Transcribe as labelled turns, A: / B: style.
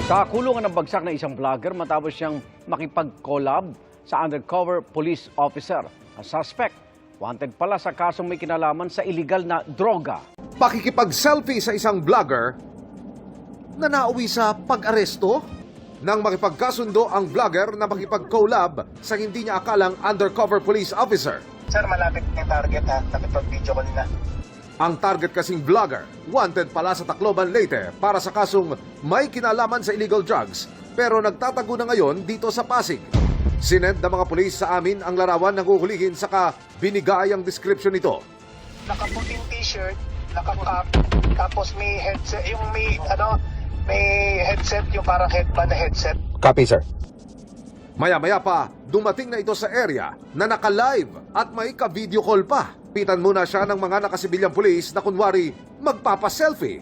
A: Sa kulungan ng bagsak na isang vlogger matapos siyang makipag-collab sa undercover police officer. Ang suspect, wanted pala sa kasong may kinalaman sa illegal na droga.
B: Pakikipag-selfie sa isang vlogger na nauwi sa pag-aresto nang makipagkasundo ang vlogger na makipag-collab sa hindi niya akalang undercover police officer.
C: Sir, malapit na yung target ha. Nakipag-video ko na.
B: Ang target kasing vlogger, wanted pala sa Tacloban Leyte para sa kasong may kinalaman sa illegal drugs pero nagtatago na ngayon dito sa Pasig. Sinend ng mga pulis sa amin ang larawan ng huhulihin saka binigay ang description nito.
C: Nakaputing t-shirt, naka-cap, tapos may headset, yung may headset, yung parang headband na headset.
B: Copy, sir. Maya-maya pa, dumating na ito sa area na naka-live at may ka-video call pa. Pitan muna siya ng mga nakasibilyang pulis na kunwari magpapa-selfie.